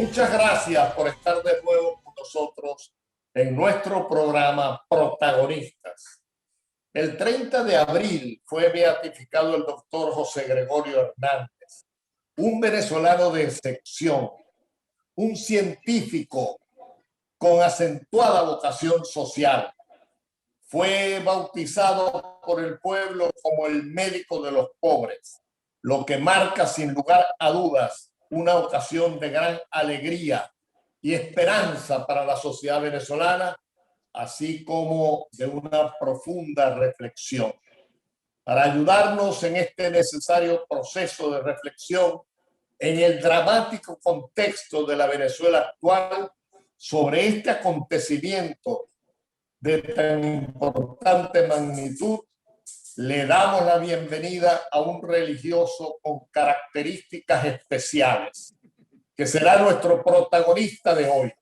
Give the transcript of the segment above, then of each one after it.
Muchas gracias por estar de nuevo con nosotros en nuestro programa Protagonistas. El 30 de abril fue beatificado el doctor José Gregorio Hernández, un venezolano de excepción, un científico con acentuada vocación social. Fue bautizado por el pueblo como el médico de los pobres, lo que marca sin lugar a dudas una ocasión de gran alegría y esperanza para la sociedad venezolana, así como de una profunda reflexión. Para ayudarnos en este necesario proceso de reflexión en el dramático contexto de la Venezuela actual, sobre este acontecimiento de tan importante magnitud, le damos la bienvenida a un religioso con características especiales, que será nuestro protagonista de hoy,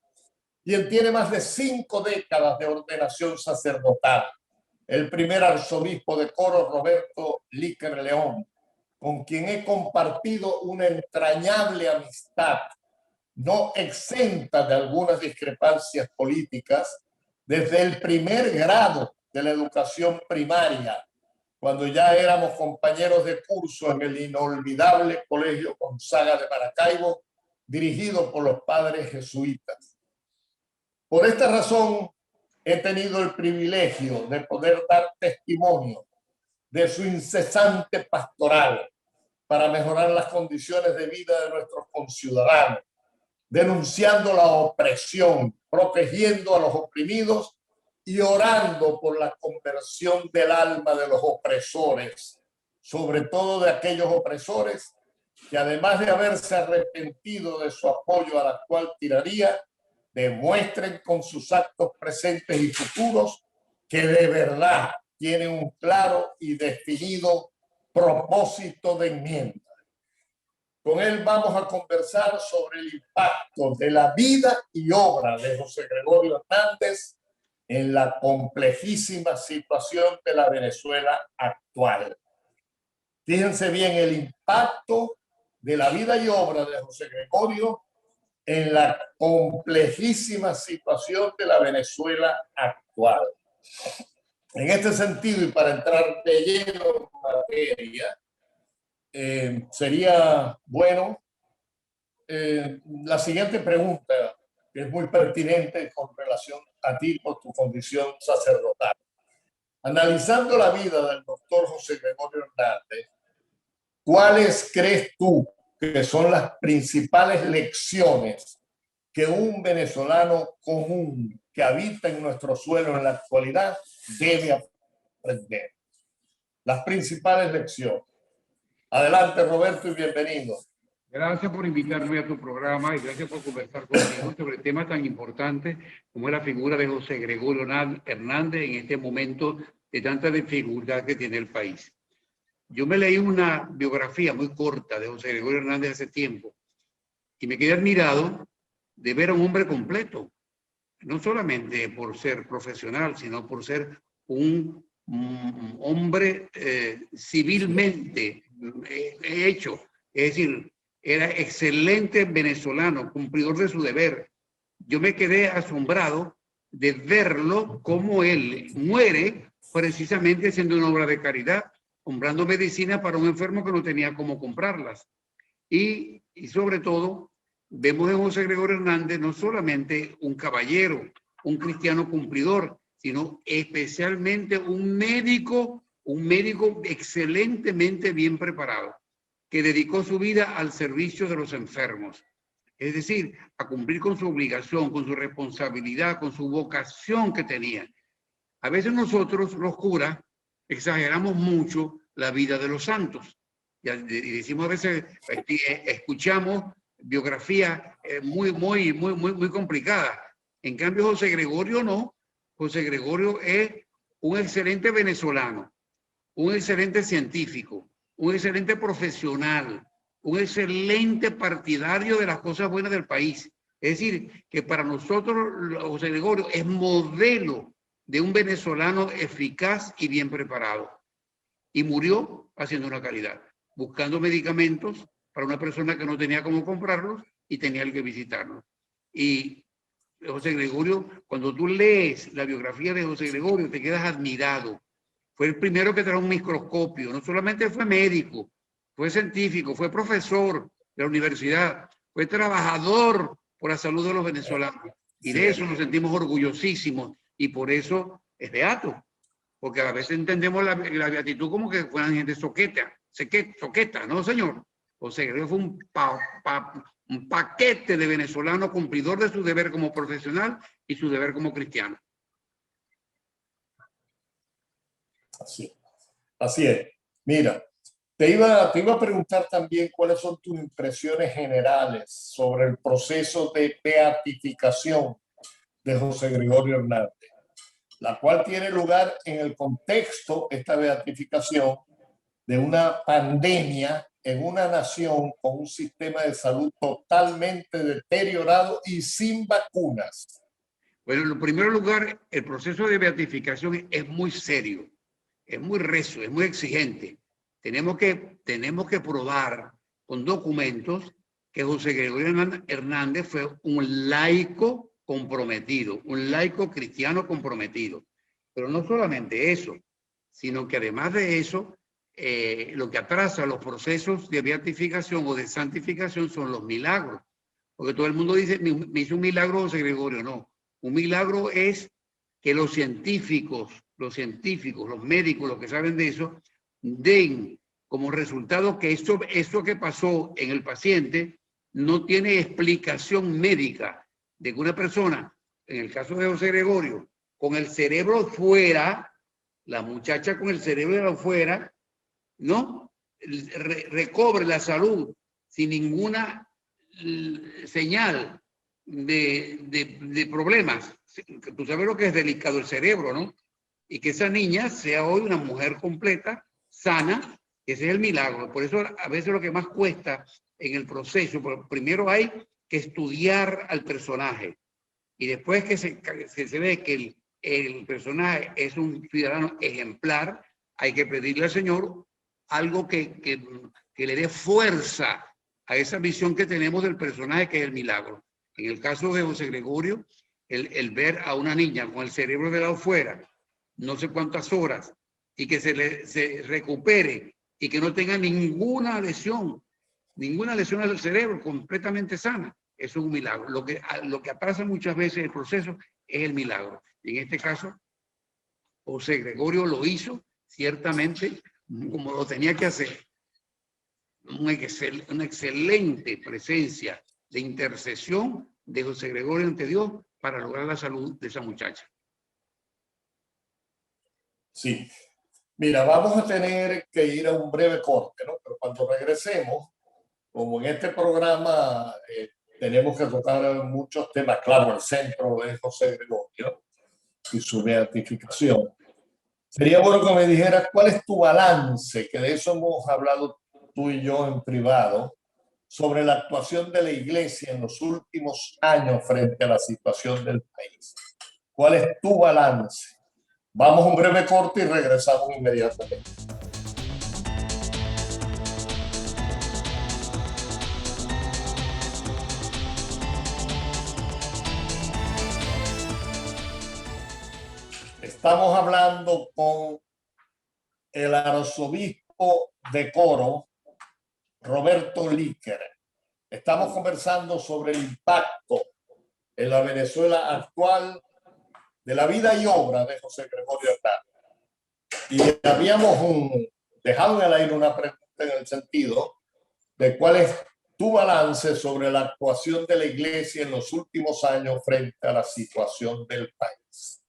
quien tiene más de 5 décadas de ordenación sacerdotal, el primer arzobispo de Coro, Roberto Líquer León, con quien he compartido una entrañable amistad, no exenta de algunas discrepancias políticas, desde el primer grado de la educación primaria, cuando ya éramos compañeros de curso en el inolvidable Colegio Gonzaga de Maracaibo, dirigido por los padres jesuitas. Por esta razón, he tenido el privilegio de poder dar testimonio de su incesante pastoral para mejorar las condiciones de vida de nuestros conciudadanos, denunciando la opresión, protegiendo a los oprimidos y orando por la conversión del alma de los opresores, sobre todo de aquellos opresores que, además de haberse arrepentido de su apoyo a la actual tiranía, demuestren con sus actos presentes y futuros que de verdad tienen un claro y definido propósito de enmienda. Con él vamos a conversar sobre el impacto de la vida y obra de José Gregorio Hernández en la complejísima situación de la Venezuela actual. Fíjense bien el impacto de la vida y obra de José Gregorio en la complejísima situación de la Venezuela actual. En este sentido, y para entrar de lleno en materia, sería bueno la siguiente pregunta, que es muy pertinente con relación a ti por tu condición sacerdotal. Analizando la vida del doctor José Gregorio Hernández, ¿cuáles crees tú que son las principales lecciones que un venezolano común que habita en nuestro suelo en la actualidad debe aprender? Las principales lecciones. Adelante, Roberto, y bienvenido. Gracias por invitarme a tu programa y gracias por conversar conmigo sobre temas tan importantes como es la figura de José Gregorio Hernández en este momento de tanta dificultad que tiene el país. Yo me leí una biografía muy corta de José Gregorio Hernández hace tiempo y me quedé admirado de ver a un hombre completo, no solamente por ser profesional, sino por ser un hombre civilmente hecho, es decir, era excelente venezolano, cumplidor de su deber. Yo me quedé asombrado de verlo como él muere precisamente haciendo una obra de caridad, comprando medicina para un enfermo que no tenía cómo comprarlas. Y sobre todo, vemos en José Gregorio Hernández no solamente un caballero, un cristiano cumplidor, sino especialmente un médico excelentemente bien preparado, que dedicó su vida al servicio de los enfermos. Es decir, a cumplir con su obligación, con su responsabilidad, con su vocación que tenía. A veces nosotros, los curas, exageramos mucho la vida de los santos. Y decimos a veces, escuchamos biografías muy complicadas. En cambio, José Gregorio no. José Gregorio es un excelente venezolano, un excelente científico, un excelente profesional, un excelente partidario de las cosas buenas del país. Es decir, que para nosotros José Gregorio es modelo de un venezolano eficaz y bien preparado. Y murió haciendo una caridad, buscando medicamentos para una persona que no tenía cómo comprarlos y tenía que visitarnos. Y José Gregorio, cuando tú lees la biografía de José Gregorio, te quedas admirado. Fue el primero que trajo un microscopio. No solamente fue médico, fue científico, fue profesor de la universidad, fue trabajador por la salud de los venezolanos. Y de eso nos sentimos orgullosísimos. Y por eso es beato. Porque a veces entendemos la beatitud como que fueran gente soqueta, ¿no, señor? José Gregorio fue un paquete de venezolano cumplidor de su deber como profesional y su deber como cristiano. Así es. Mira, te iba a preguntar también cuáles son tus impresiones generales sobre el proceso de beatificación de José Gregorio Hernández, la cual tiene lugar en el contexto, esta beatificación, de una pandemia en una nación con un sistema de salud totalmente deteriorado y sin vacunas. Bueno, en primer lugar, el proceso de beatificación es muy serio, es muy recio, es muy exigente. Tenemos que probar con documentos que José Gregorio Hernández fue un laico comprometido, un laico cristiano comprometido. Pero no solamente eso, sino que además de eso, lo que atrasa los procesos de beatificación o de santificación son los milagros. Porque todo el mundo dice, me hizo un milagro José Gregorio. No, un milagro es que los científicos, los médicos, los que saben de eso, den como resultado que esto que pasó en el paciente no tiene explicación médica, de que una persona, en el caso de José Gregorio, con el cerebro fuera, la muchacha con el cerebro fuera, ¿no? Recobre la salud sin ninguna señal de problemas. Tú sabes lo que es delicado el cerebro, ¿no? Y que esa niña sea hoy una mujer completa, sana, ese es el milagro. Por eso a veces lo que más cuesta en el proceso, primero hay que estudiar al personaje y después que se ve que el personaje es un ciudadano ejemplar, hay que pedirle al Señor algo que le dé fuerza a esa visión que tenemos del personaje que es el milagro. En el caso de José Gregorio, el ver a una niña con el cerebro de lado fuera, no sé cuántas horas, y que se recupere y que no tenga ninguna lesión al cerebro, completamente sana, es un milagro. Lo que atrasa muchas veces el proceso es el milagro. Y en este caso, José Gregorio lo hizo ciertamente como lo tenía que hacer. Una excelente presencia de intercesión de José Gregorio ante Dios para lograr la salud de esa muchacha. Sí. Mira, vamos a tener que ir a un breve corte, ¿no? Pero cuando regresemos, como en este programa tenemos que tocar muchos temas, claro, el centro es José Gregorio y su beatificación. Sería bueno que me dijeras cuál es tu balance, que de eso hemos hablado tú y yo en privado, sobre la actuación de la Iglesia en los últimos años frente a la situación del país. ¿Cuál es tu balance? Vamos a un breve corte y regresamos inmediatamente. Estamos hablando con el arzobispo de Coro, Roberto Líquer. Estamos conversando sobre el impacto en la Venezuela actual de la vida y obra de José Gregorio Hernández. Y habíamos dejado en el aire una pregunta en el sentido de cuál es tu balance sobre la actuación de la Iglesia en los últimos años frente a la situación del país.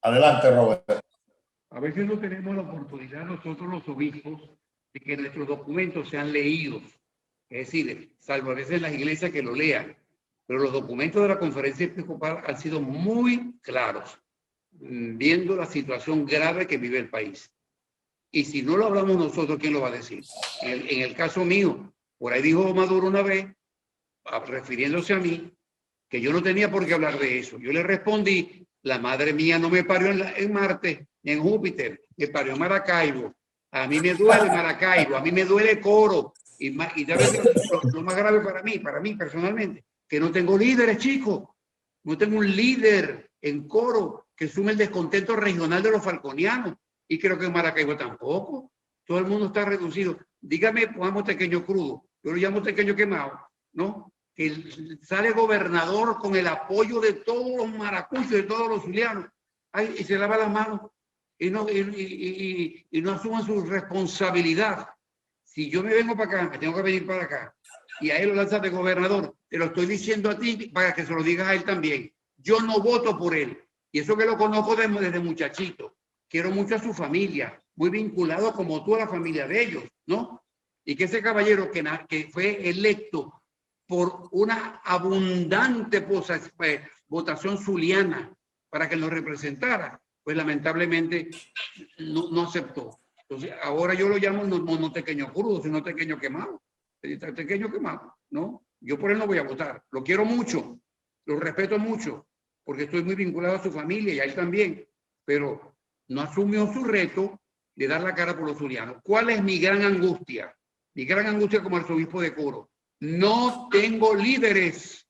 Adelante, Roberto. A veces no tenemos la oportunidad nosotros los obispos de que nuestros documentos sean leídos. Es decir, salvo a veces las iglesias que lo lean, pero los documentos de la Conferencia Episcopal han sido muy claros, viendo la situación grave que vive el país. Y si no lo hablamos nosotros, ¿quién lo va a decir? En el caso mío, por ahí dijo Maduro una vez, refiriéndose a mí, que yo no tenía por qué hablar de eso. Yo le respondí, la madre mía no me parió en Marte, ni en Júpiter, me parió en Maracaibo. A mí me duele Maracaibo, a mí me duele Coro, Y tal vez lo más grave para mí personalmente, que no tengo líderes, chicos. No tengo un líder en Coro que sume el descontento regional de los falconianos. Y creo que en Maracaibo tampoco. Todo el mundo está reducido. Dígame, pongamos tequeño crudo. Yo lo llamo tequeño quemado, ¿no? Que sale gobernador con el apoyo de todos los maracuchos, de todos los zulianos. Ay, y se lava las manos y no asuman su responsabilidad. Si yo me vengo para acá, me tengo que venir para acá, y a él lo lanzas de gobernador, te lo estoy diciendo a ti para que se lo digas a él también. Yo no voto por él. Y eso que lo conozco desde muchachito. Quiero mucho a su familia, muy vinculado como tú a la familia de ellos, ¿no? Y que ese caballero que fue electo por una abundante votación zuliana para que nos representara, pues lamentablemente no aceptó. Entonces, ahora yo lo llamo no tequeño crudo, sino tequeño quemado. Tequeño quemado, ¿no? Yo por él no voy a votar. Lo quiero mucho, lo respeto mucho, porque estoy muy vinculado a su familia y a él también, pero no asumió su reto de dar la cara por los zulianos. ¿Cuál es mi gran angustia? Mi gran angustia como arzobispo de Coro. No tengo líderes.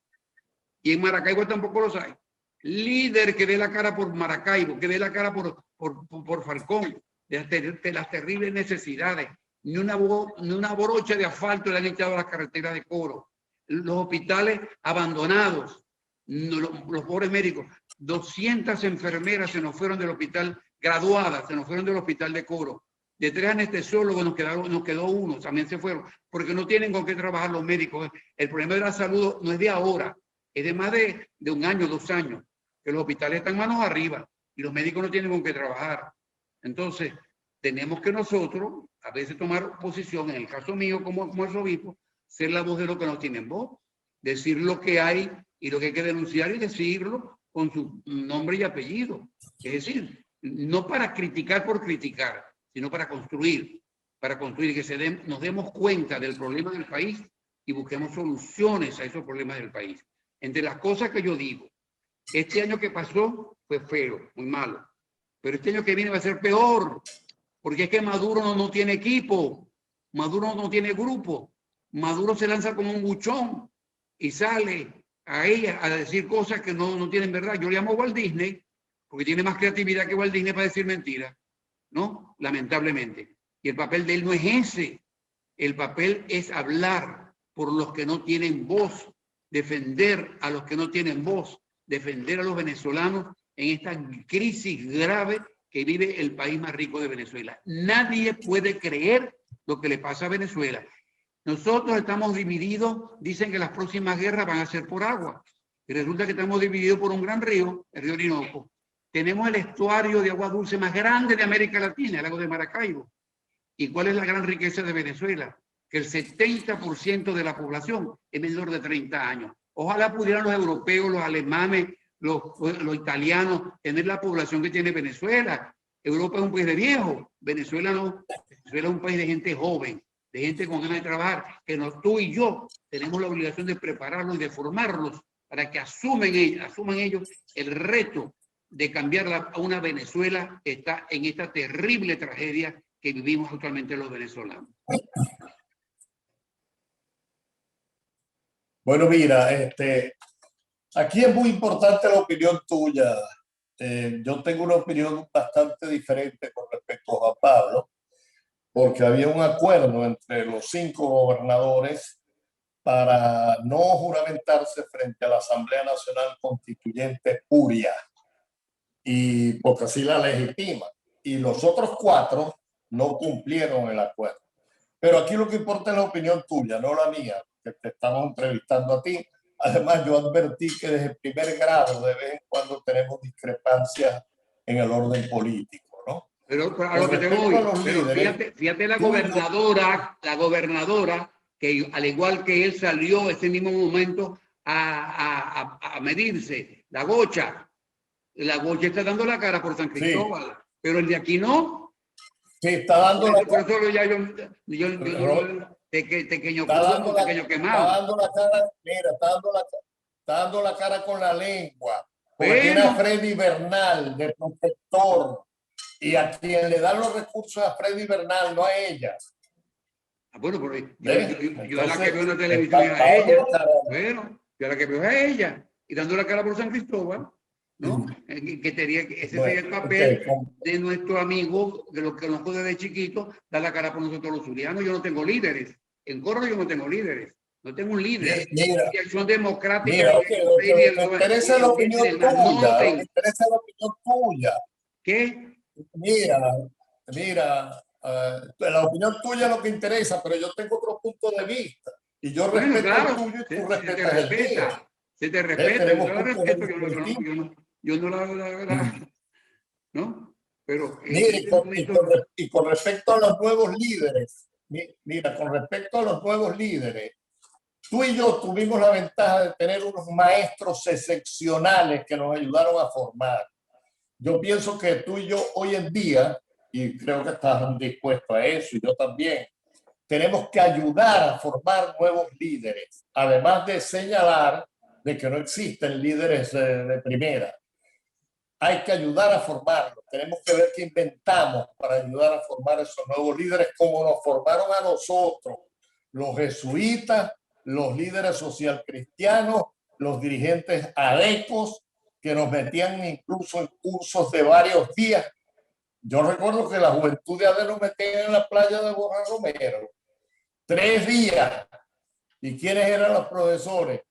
Y en Maracaibo tampoco los hay. Líder que dé la cara por Maracaibo, que dé la cara por Falcón, de las terribles necesidades. Ni una brocha de asfalto le han echado a las carreteras de Coro. Los hospitales abandonados, los pobres médicos. 200 enfermeras se nos fueron del hospital, graduadas, se nos fueron del hospital de Coro. De 3 anestesiólogos nos quedó uno, también se fueron, porque no tienen con qué trabajar los médicos. El problema de la salud no es de ahora, es de más de 1 año, 2 años, que los hospitales están manos arriba y los médicos no tienen con qué trabajar. Entonces, tenemos que nosotros, a veces tomar posición, en el caso mío como arzobispo, ser la voz de los que no tienen voz, decir lo que hay y lo que hay que denunciar y decirlo con su nombre y apellido. Es decir, no para criticar por criticar, sino para construir que nos demos cuenta del problema del país y busquemos soluciones a esos problemas del país. Entre las cosas que yo digo, este año que pasó fue feo, muy malo, pero este año que viene va a ser peor, porque es que Maduro no tiene equipo, Maduro no tiene grupo, Maduro se lanza como un buchón y sale a ella a decir cosas que no tienen verdad. Yo le llamo Walt Disney, porque tiene más creatividad que Walt Disney para decir mentiras, ¿no? Lamentablemente. Y el papel de él no es ese. El papel es hablar por los que no tienen voz, defender a los que no tienen voz, defender a los venezolanos en esta crisis grave que vive el país más rico de Venezuela. Nadie puede creer lo que le pasa a Venezuela. Nosotros estamos divididos, dicen que las próximas guerras van a ser por agua. Y resulta que estamos divididos por un gran río, el río Orinoco. Tenemos el estuario de agua dulce más grande de América Latina, el lago de Maracaibo. ¿Y cuál es la gran riqueza de Venezuela? Que el 70% de la población es menor de 30 años. Ojalá pudieran los europeos, los alemanes, los italianos tener la población que tiene Venezuela. Europa es un país de viejos, Venezuela no. Venezuela es un país de gente joven, de gente con ganas de trabajar, que tú y yo tenemos la obligación de prepararlos y de formarlos para que asuman ellos el reto de cambiar a una Venezuela que está en esta terrible tragedia que vivimos actualmente los venezolanos. Bueno, mira, aquí es muy importante la opinión tuya. Yo tengo una opinión bastante diferente con respecto a Juan Pablo, porque había un acuerdo entre los 5 gobernadores para no juramentarse frente a la Asamblea Nacional Constituyente Puria, y porque así la legitima. Y los otros 4 no cumplieron el acuerdo. Pero aquí lo que importa es la opinión tuya, no la mía, que te estamos entrevistando a ti. Además, yo advertí que desde el primer grado de vez en cuando tenemos discrepancias en el orden político, ¿no? Pero a lo que te voy, pero fíjate la gobernadora, que al igual que él salió ese mismo momento a medirse, la Gocha está dando la cara por San Cristóbal, sí. Pero el de aquí no. Sí, está dando la cara. Por eso ya pequeño quemado. Está dando la cara, mira, está dando la cara con la lengua. Porque tiene a Freddy Bernal de protector. Y a quien le dan los recursos a Freddy Bernal, no a ella. Bueno, pero yo a la que Entonces, veo en la televisión es a Pablo, ella. caramba. Bueno, yo a la que veo es a ella. Y dando la cara por San Cristóbal, ¿no? Ese sería el Bueno, papel de nuestro amigo, de los que conozco desde chiquito, dar la cara por nosotros los zulianos. Yo no tengo líderes. En Córdoba yo no tengo líderes. No tengo un líder. Mira, Y Acción Democrática mira, okay, lo que me interesa es la opinión tuya, lo que interesa es la opinión tuya. ¿Qué? Mira, la opinión tuya es lo que interesa, pero yo tengo otro punto de vista. Y yo Bueno, respeto el claro, tuyo y tú se te respetas el mío. respeta, se te respeta, yo Tenemos la puntos de respeto, vista distintos. yo no ¿no? Pero en Mira, este momento, y con respecto a los nuevos líderes, mira, con respecto a los nuevos líderes, tú y yo tuvimos la ventaja de tener unos maestros excepcionales que nos ayudaron a formar. Yo pienso que tú y yo hoy en día, y creo que estás dispuesto a eso, y yo también, tenemos que ayudar a formar nuevos líderes, además de señalar de que no existen líderes de primera. Hay que ayudar a formarlos. Tenemos que ver qué inventamos para ayudar a formar esos nuevos líderes, como nos formaron a nosotros, los jesuitas, los líderes social cristianos, los dirigentes adecos, que nos metían incluso en cursos de varios días. Yo recuerdo que la juventud de ADE nos metían en la playa de Borja Romero 3 días. ¿Y quiénes eran los profesores?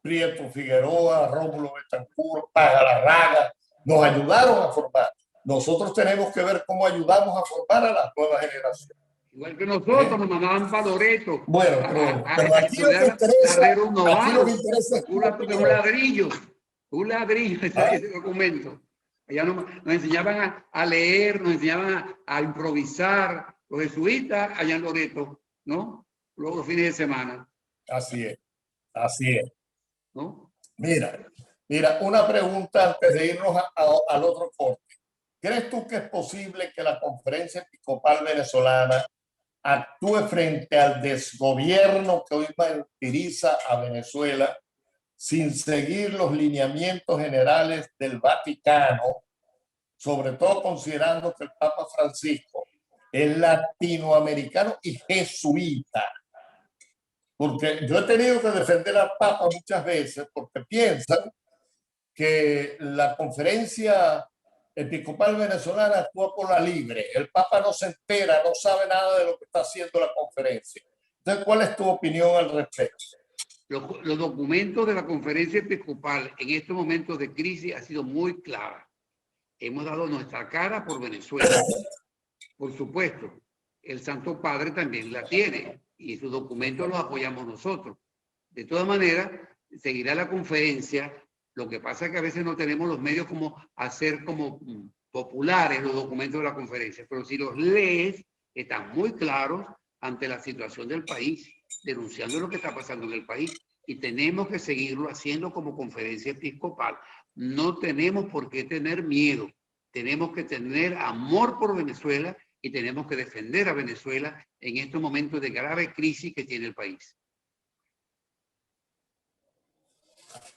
Prieto Figueroa, Rómulo Betancourt, Pagalarraga, nos ayudaron a formar. Nosotros tenemos que ver cómo ayudamos a formar a las nuevas generaciones. igual que nosotros, nos mandaban para Loreto. Bueno, pero aquí lo que interesa, aquí lo que interesa es tu opinión. Un ladrillo ese documento. Allá nos enseñaban a leer, nos enseñaban a improvisar, los jesuitas allá en Loreto, ¿no? Los fines de semana. Así es, así es. ¿No? Mira, una pregunta antes de irnos al otro corte. ¿Crees tú que es posible que la Conferencia Episcopal Venezolana actúe frente al desgobierno que hoy martiriza a Venezuela sin seguir los lineamientos generales del Vaticano, sobre todo considerando que el Papa Francisco es latinoamericano y jesuita? Porque yo he tenido que defender al Papa muchas veces porque piensan que la Conferencia Episcopal Venezolana actúa por la libre. El Papa no se entera, no sabe nada de lo que está haciendo la conferencia. Entonces, ¿cuál es tu opinión al respecto? Los documentos de la Conferencia Episcopal en estos momentos de crisis han sido muy claros. Hemos dado nuestra cara por Venezuela. Por supuesto, el Santo Padre también la tiene y sus documentos los apoyamos nosotros. De todas maneras, seguirá la conferencia. Lo que pasa es que a veces no tenemos los medios como hacer como populares los documentos de la conferencia, pero si los lees, están muy claros ante la situación del país, denunciando lo que está pasando en el país, y tenemos que seguirlo haciendo como conferencia episcopal. No tenemos por qué tener miedo, tenemos que tener amor por Venezuela y tenemos que defender a Venezuela en estos momentos de grave crisis que tiene el país.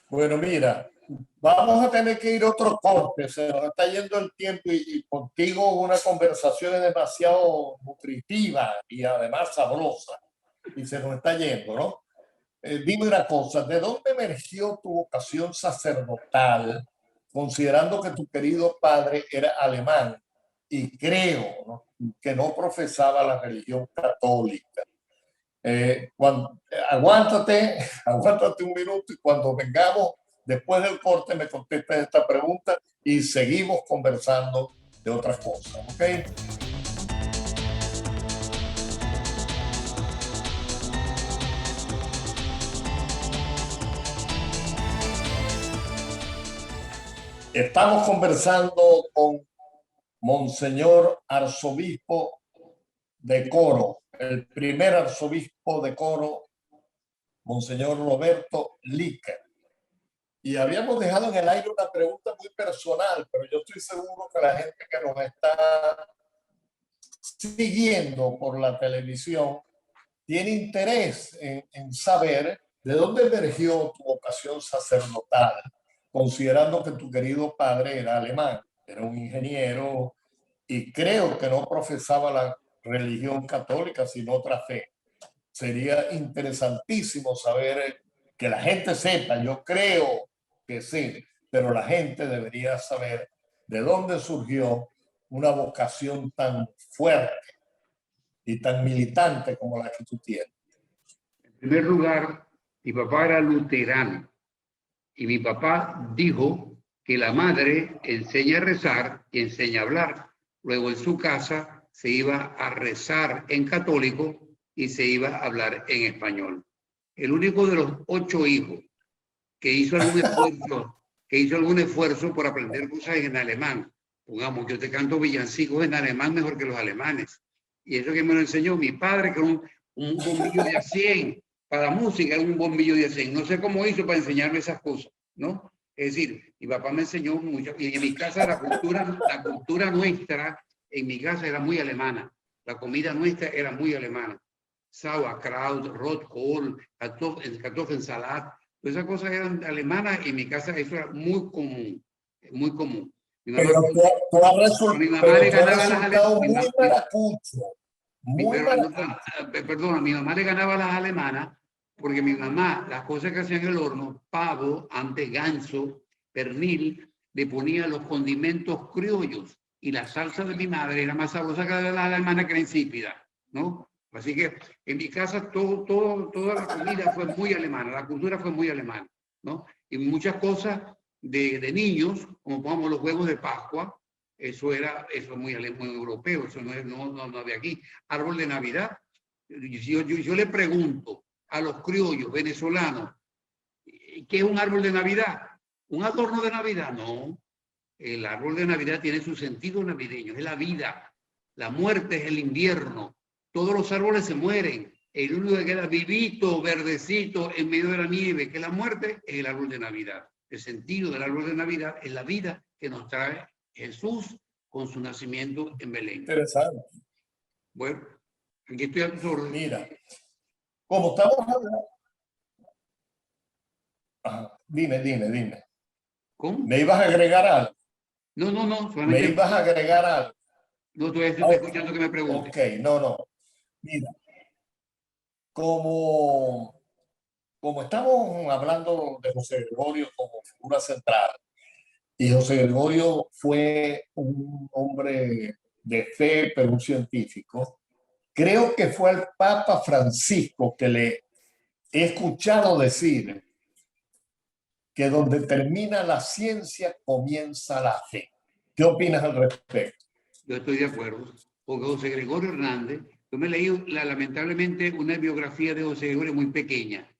Bueno, mira, vamos a tener que ir a otro corte, se nos está yendo el tiempo y contigo una conversación es demasiado nutritiva y además sabrosa y se nos está yendo, ¿no? Dime una cosa, ¿de dónde emergió tu vocación sacerdotal, considerando que tu querido padre era alemán y creo, ¿no?, que no profesaba la religión católica? Aguántate, aguántate un minuto y cuando vengamos después del corte me contestas esta pregunta y seguimos conversando de otras cosas, ¿ok? Estamos conversando con Monseñor Arzobispo de Coro, el primer arzobispo de Coro, Monseñor Roberto Líquer. Y habíamos dejado en el aire una pregunta muy personal, pero yo estoy seguro que la gente que nos está siguiendo por la televisión tiene interés en saber de dónde emergió tu vocación sacerdotal, considerando que tu querido padre era alemán, era un ingeniero y creo que no profesaba la religión católica, sino otra fe. sería interesantísimo saber, que la gente sepa, yo creo que sí, pero la gente debería saber de dónde surgió una vocación tan fuerte y tan militante como la que tú tienes. En primer lugar, mi papá era luterano y mi papá dijo que la madre enseña a rezar y enseña a hablar. Luego en su casa se iba a rezar en católico y se iba a hablar en español. El único de los 8 hijos que hizo algún esfuerzo por aprender cosas en alemán. Pongamos, yo te canto villancicos en alemán mejor que los alemanes. Y eso que me lo enseñó mi padre, que era un bombillo de a 100 para música, era un bombillo de a 100. No sé cómo hizo para enseñarme esas cosas, ¿no? Es decir, mi papá me enseñó mucho. Y en mi casa la cultura nuestra, en mi casa era muy alemana. La comida nuestra era muy alemana. Sauerkraut, Rotkohl, Kartoffelsalat. Esas cosas eran alemanas y en mi casa eso era muy común, muy común. Mi mamá, Tú has mi mamá le ganaba las resultado muy alemanas. maracucho, muy maracucho. Perdona, mi mamá le ganaba a las alemanas porque mi mamá, las cosas que hacía en el horno, pavo, ante ganso, pernil, le ponía los condimentos criollos y la salsa de mi madre era más sabrosa que la de las alemanas, que era insípida, ¿no? Así que en mi casa toda la comida fue muy alemana, la cultura fue muy alemana, ¿no? Y muchas cosas de niños, como pongamos los huevos de Pascua, eso muy europeo, eso no había aquí. Árbol de Navidad. Yo le pregunto a los criollos venezolanos, ¿qué es un árbol de Navidad? ¿Un adorno de Navidad? No. El árbol de Navidad tiene su sentido navideño, es la vida. La muerte es el invierno. Todos los árboles se mueren. El único que queda vivito, verdecito, en medio de la nieve, que es la muerte, es el árbol de Navidad. El sentido del árbol de Navidad es la vida que nos trae Jesús con su nacimiento en Belén. Interesante. Bueno, aquí estoy absurdo. Mira, como estamos hablando... Dime. ¿Cómo? ¿Me ibas a agregar algo? No, solamente... ¿Me ibas a agregar algo? No, todavía estoy escuchando que me preguntes. Ok, no. Mira, como estamos hablando de José Gregorio como figura central, y José Gregorio fue un hombre de fe, pero un científico, creo que fue al Papa Francisco que le he escuchado decir que donde termina la ciencia comienza la fe. ¿Qué opinas al respecto? Yo estoy de acuerdo, porque José Gregorio Hernández, yo me leí lamentablemente una biografía de José Gregorio muy pequeña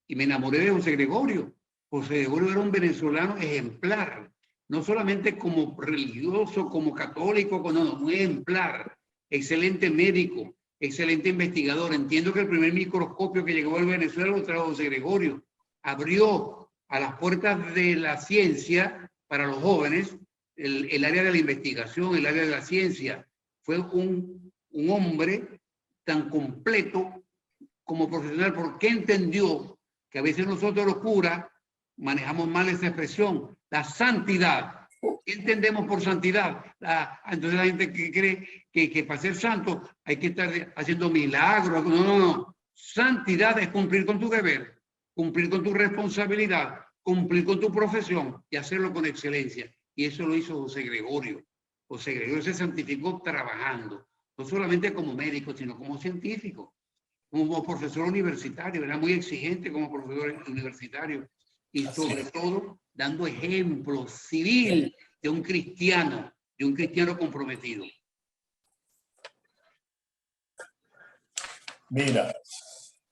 y me enamoré de José Gregorio. José Gregorio era un venezolano ejemplar, no solamente como religioso, como católico, un ejemplar, excelente médico, excelente investigador. Entiendo que el primer microscopio que llegó a Venezuela lo trajo José Gregorio. Abrió a las puertas de la ciencia para los jóvenes el área de la investigación, el área de la ciencia. Fue un hombre tan completo como profesional, porque entendió que a veces nosotros los curas manejamos mal esa expresión, la santidad. ¿Qué entendemos por santidad? Entonces la gente que cree que para ser santo hay que estar haciendo milagros. No. Santidad es cumplir con tu deber, cumplir con tu responsabilidad, cumplir con tu profesión y hacerlo con excelencia. Y eso lo hizo José Gregorio. José Gregorio se santificó trabajando, no solamente como médico, sino como científico, como profesor universitario. Era muy exigente como profesor universitario y sobre todo dando ejemplo civil de un cristiano comprometido. Mira,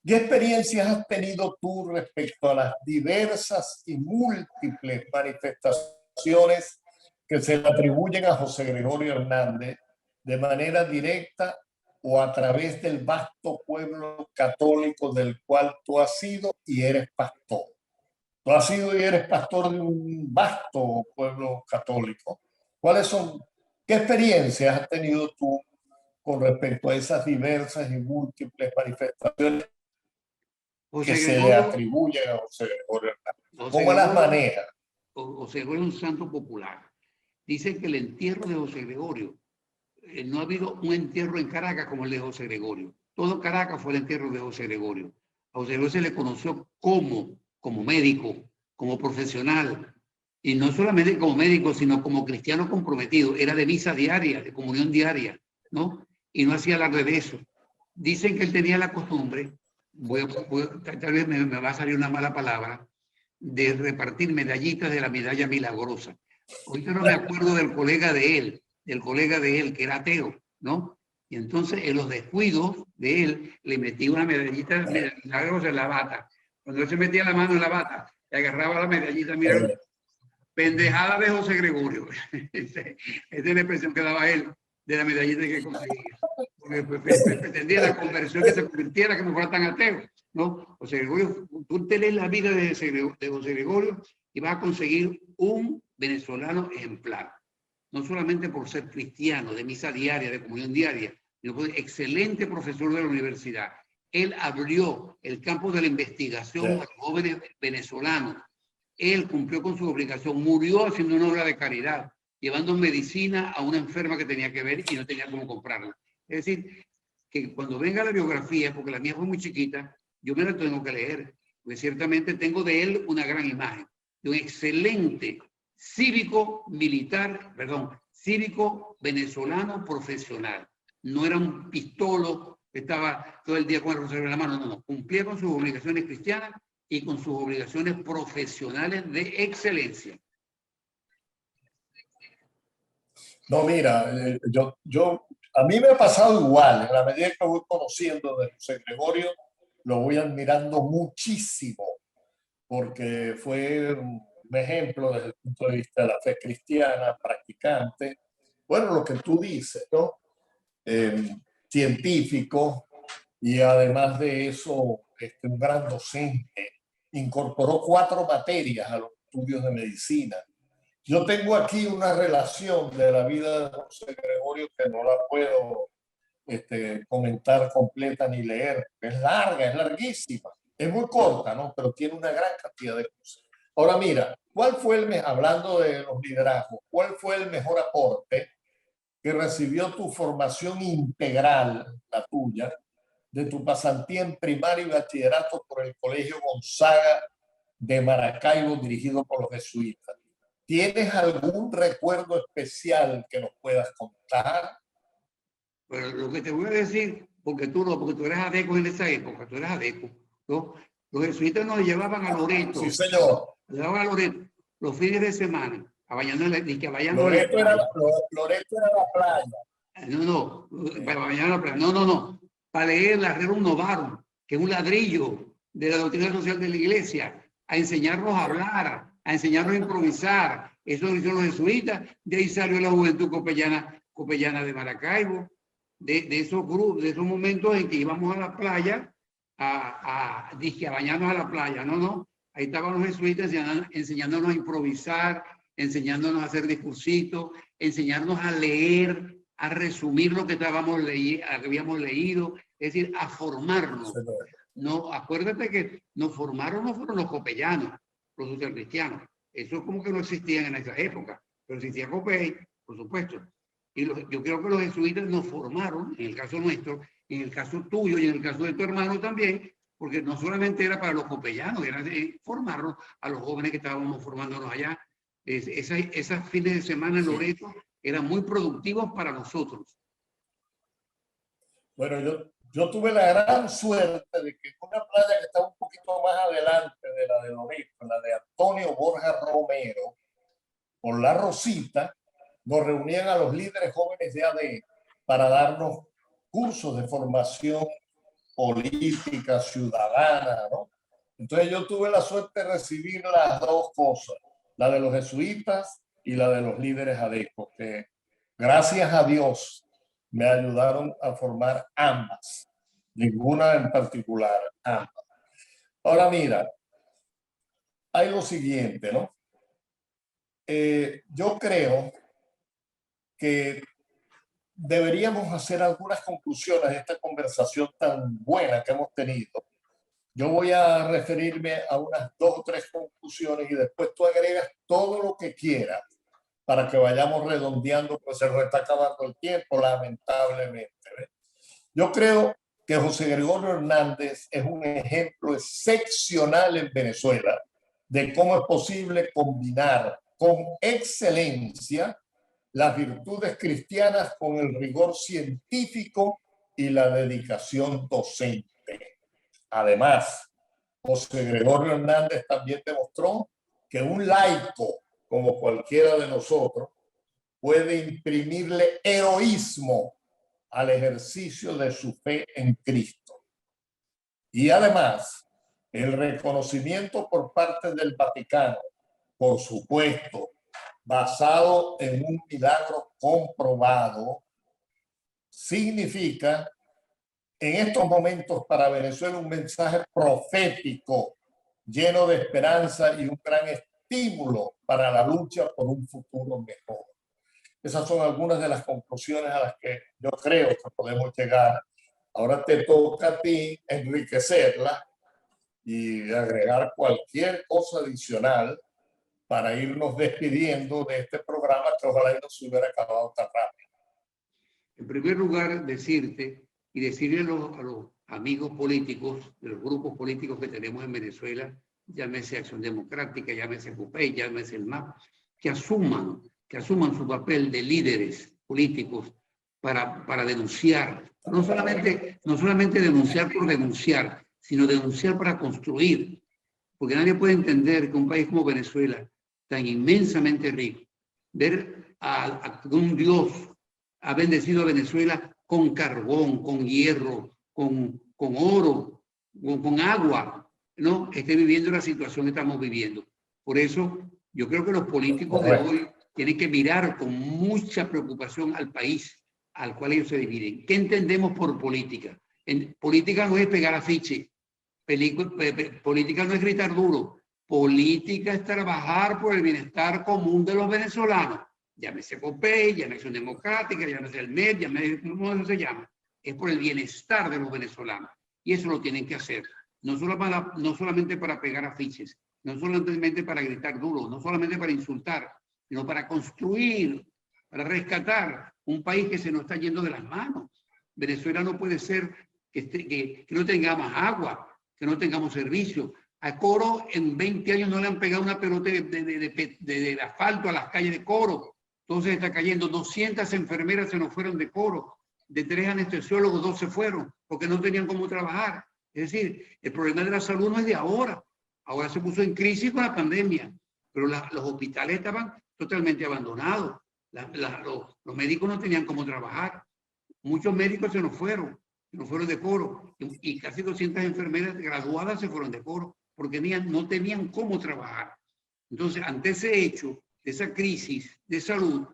¿qué experiencias has tenido tú respecto a las diversas y múltiples manifestaciones que se le atribuyen a José Gregorio Hernández de manera directa o a través del vasto pueblo católico del cual tú has sido y eres pastor? Tú has sido y eres pastor de un vasto pueblo católico. ¿Qué experiencias has tenido tú con respecto a esas diversas y múltiples manifestaciones que se le atribuyen a José Gregorio Hernández? ¿Cómo las maneja? José Gregorio es un santo popular. Dice que el entierro de José Gregorio, no ha habido un entierro en Caracas como el de José Gregorio. Todo Caracas fue el entierro de José Gregorio. A José Gregorio se le conoció como médico, como profesional, y no solamente como médico, sino como cristiano comprometido. Era de misa diaria, de comunión diaria, ¿no? Y no hacía alarde de eso. Dicen que él tenía la costumbre, tal vez me va a salir una mala palabra, de repartir medallitas de la medalla milagrosa. Ahorita no me acuerdo del colega de él, que era ateo, ¿no? Y entonces en los descuidos de él le metí una medallita milagrosa en la bata. Cuando él se metía la mano en la bata, le agarraba la medallita milagrosa. Pendejada de José Gregorio. Esa es la expresión que daba él de la medallita que conseguía. Porque pretendía la conversión, que se convirtiera, que no fuera tan ateo, ¿no? José Gregorio, tú te lees la vida de José Gregorio y vas a conseguir un venezolano ejemplar. No solamente por ser cristiano, de misa diaria, de comunión diaria, sino por excelente profesor de la universidad. Él abrió el campo de la investigación a los jóvenes venezolanos. Él cumplió con su obligación, murió haciendo una obra de caridad, llevando medicina a una enferma que tenía que ver y no tenía cómo comprarla. Es decir, que cuando venga la biografía, porque la mía fue muy chiquita, yo me la tengo que leer, porque ciertamente tengo de él una gran imagen, de un excelente cívico militar, cívico venezolano profesional. No era un pistolo que estaba todo el día con el rosario en la mano, no, cumplía con sus obligaciones cristianas y con sus obligaciones profesionales de excelencia. No, mira, a mí me ha pasado igual. En la medida que voy conociendo de José Gregorio, lo voy admirando muchísimo, porque fue un ejemplo desde el punto de vista de la fe cristiana, practicante. Bueno, lo que tú dices, ¿no? Científico, y además de eso, un gran docente. Incorporó 4 materias a los estudios de medicina. Yo tengo aquí una relación de la vida de José Gregorio que no la puedo comentar completa ni leer. Es larga, es larguísima. Es muy corta, ¿no? Pero tiene una gran cantidad de cosas. Ahora mira, hablando de los liderazgos, ¿cuál fue el mejor aporte que recibió tu formación integral, la tuya, de tu pasantía en primaria y bachillerato por el Colegio Gonzaga de Maracaibo, dirigido por los jesuitas? ¿Tienes algún recuerdo especial que nos puedas contar? Pero lo que te voy a decir, porque tú eras adeco en esa época, tú eras adeco, ¿no? Los jesuitas nos llevaban a Loreto. Sí, señor. Nos llevaban a Loreto los fines de semana, a bañarnos Loreto era la playa. No, para bañar la playa. No. Para leer la Rerum Novarum, que es un ladrillo de la doctrina social de la iglesia, a enseñarnos a hablar, a enseñarnos a improvisar. Eso lo hicieron los jesuitas. De ahí salió la juventud copellana de Maracaibo, de esos grupos, de esos momentos en que íbamos a la playa a bañarnos a la playa. No. Ahí estaban los jesuitas enseñándonos a improvisar, enseñándonos a hacer discursitos, enseñarnos a leer, a resumir lo que habíamos leído, es decir, a formarnos. No, acuérdate que nos formaron no fueron los copellanos, los socialcristianos. Eso como que no existían en esa época, pero existía Copey, por supuesto. Y yo creo que los jesuitas nos formaron, en el caso nuestro, en el caso tuyo y en el caso de tu hermano también, porque no solamente era para los copellanos, era formarnos a los jóvenes que estábamos formándonos allá. Esas fines de semana en Loreto eran muy productivos para nosotros. Bueno, yo tuve la gran suerte de que una playa que está un poquito más adelante de la de Loreto, la de Antonio Borja Romero, por La Rosita, nos reunían a los líderes jóvenes de AD para darnos cursos de formación política, ciudadana, ¿no? Entonces yo tuve la suerte de recibir las dos cosas, la de los jesuitas y la de los líderes adecos, que gracias a Dios me ayudaron a formar ambas, ninguna en particular, ambas. Ahora mira, hay lo siguiente, ¿no? Yo creo que deberíamos hacer algunas conclusiones de esta conversación tan buena que hemos tenido. Yo voy a referirme a unas 2 o 3 conclusiones y después tú agregas todo lo que quieras para que vayamos redondeando, pues se nos está acabando el tiempo, lamentablemente. Yo creo que José Gregorio Hernández es un ejemplo excepcional en Venezuela de cómo es posible combinar con excelencia las virtudes cristianas con el rigor científico y la dedicación docente. Además, José Gregorio Hernández también demostró que un laico, como cualquiera de nosotros, puede imprimirle heroísmo al ejercicio de su fe en Cristo. Y además, el reconocimiento por parte del Vaticano, por supuesto, basado en un milagro comprobado, significa en estos momentos para Venezuela un mensaje profético lleno de esperanza y un gran estímulo para la lucha por un futuro mejor. Esas son algunas de las conclusiones a las que yo creo que podemos llegar. Ahora te toca a ti enriquecerla y agregar cualquier cosa adicional para irnos despidiendo de este programa que ojalá no se hubiera acabado tan rápido. En primer lugar, decirte y decirle a los amigos políticos, de los grupos políticos que tenemos en Venezuela, llámese Acción Democrática, llámese CUPEI, llámese el MAP, que asuman su papel de líderes políticos para denunciar, no solamente denunciar por denunciar, sino denunciar para construir, porque nadie puede entender que un país como Venezuela, tan inmensamente rico, ver a un Dios ha bendecido a Venezuela con carbón, con hierro, con oro, con agua, ¿no? Esté viviendo la situación que estamos viviendo. Por eso yo creo que los políticos de hoy tienen que mirar con mucha preocupación al país al cual ellos se dividen. ¿Qué entendemos por política? Política no es pegar afiche, política no es gritar duro, política es trabajar por el bienestar común de los venezolanos. Llámese COPEI, llámese Acción Democrática, llámese el MED, llámese cómo se llama. Es por el bienestar de los venezolanos. Y eso lo tienen que hacer. No solamente para pegar afiches, no solamente para gritar duro, no solamente para insultar, sino para construir, para rescatar un país que se nos está yendo de las manos. Venezuela no puede ser que no tengamos agua, que no tengamos servicio. A Coro en 20 años no le han pegado una pelota de asfalto a las calles de Coro. Entonces está cayendo. 200 enfermeras se nos fueron de Coro. De 3 anestesiólogos, 2 se fueron porque no tenían cómo trabajar. Es decir, el problema de la salud no es de ahora. Ahora se puso en crisis con la pandemia, pero los hospitales estaban totalmente abandonados. Los médicos no tenían cómo trabajar. Muchos médicos se nos fueron de Coro, y casi 200 enfermeras graduadas se fueron de Coro porque no tenían cómo trabajar. Entonces, ante ese hecho, de esa crisis de salud,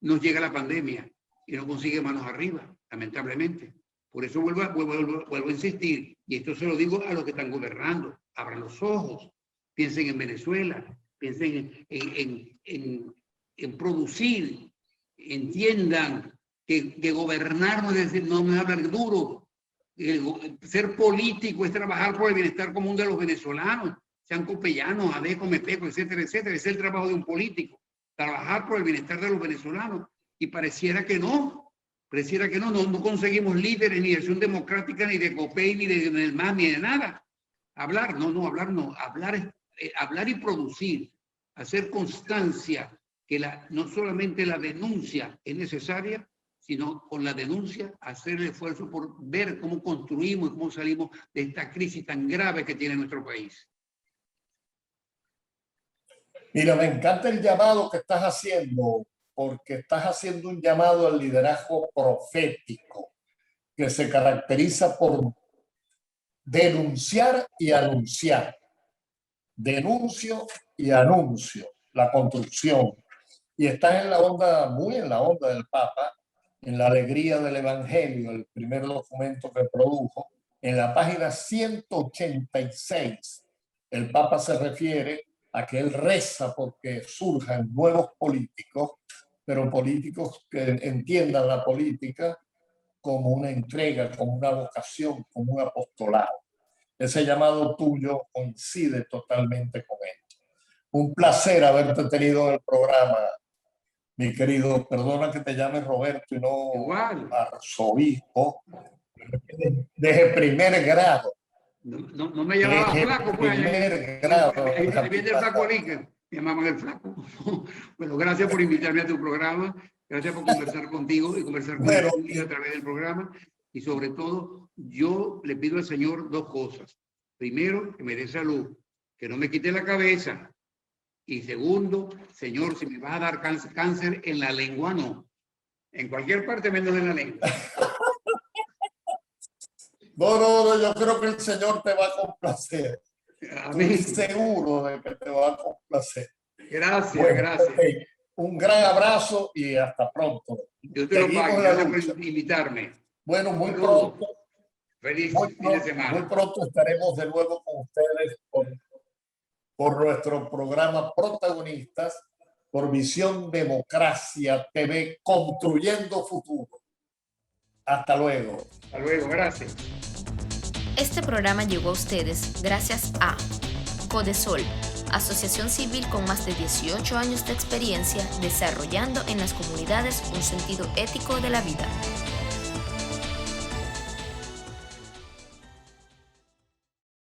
nos llega la pandemia y no consigue manos arriba, lamentablemente. Por eso vuelvo a insistir, y esto se lo digo a los que están gobernando: abran los ojos, piensen en Venezuela, piensen en producir, entiendan que gobernar no es decir, no me hablar duro. Ser político es trabajar por el bienestar común de los venezolanos, sean copellanos, ADECO, MEPECO, etcétera, etcétera. Ese es el trabajo de un político, trabajar por el bienestar de los venezolanos. Y pareciera que no conseguimos líderes ni de Acción Democrática, ni de COPEI, ni del MAS, ni de nada. Hablar es hablar y producir, hacer constancia, que no solamente la denuncia es necesaria, sino con la denuncia hacer el esfuerzo por ver cómo construimos y cómo salimos de esta crisis tan grave que tiene nuestro país. Mira, me encanta el llamado que estás haciendo, porque estás haciendo un llamado al liderazgo profético, que se caracteriza por denunciar y anunciar. Denuncio y anuncio, la construcción. Y estás en la onda, muy en la onda del Papa, en la alegría del Evangelio, el primer documento que produjo. En la página 186, el Papa se refiere a que él reza porque surjan nuevos políticos, pero políticos que entiendan la política como una entrega, como una vocación, como un apostolado. Ese llamado tuyo coincide totalmente con esto. Un placer haberte tenido en el programa, mi querido. Perdona que te llame Roberto y no arzobispo, Desde primer grado. No me llamaban flaco, pues. Primer grado. Ahí viene el flaco Ali, que me llamaban el flaco. Bueno, gracias por invitarme a tu programa. Gracias por conversar contigo y conversar con el público a través del programa. Y sobre todo, yo le pido al Señor dos cosas. Primero, que me dé salud, que no me quite la cabeza. Y segundo, Señor, si me vas a dar cáncer en la lengua, no. En cualquier parte menos en la lengua. No, yo creo que el Señor te va a complacer. Amén. Estoy seguro de que te va a complacer. Gracias, bueno, gracias. Okay. Un gran abrazo y hasta pronto. Yo te lo pago. Gracias por invitarme. Bueno, muy pronto. Feliz fin de semana. Muy pronto estaremos de nuevo con ustedes por nuestro programa Protagonistas, por Visión Democracia TV, Construyendo Futuro. Hasta luego. Hasta luego, gracias. Este programa llegó a ustedes gracias a Codesol, asociación civil con más de 18 años de experiencia desarrollando en las comunidades un sentido ético de la vida.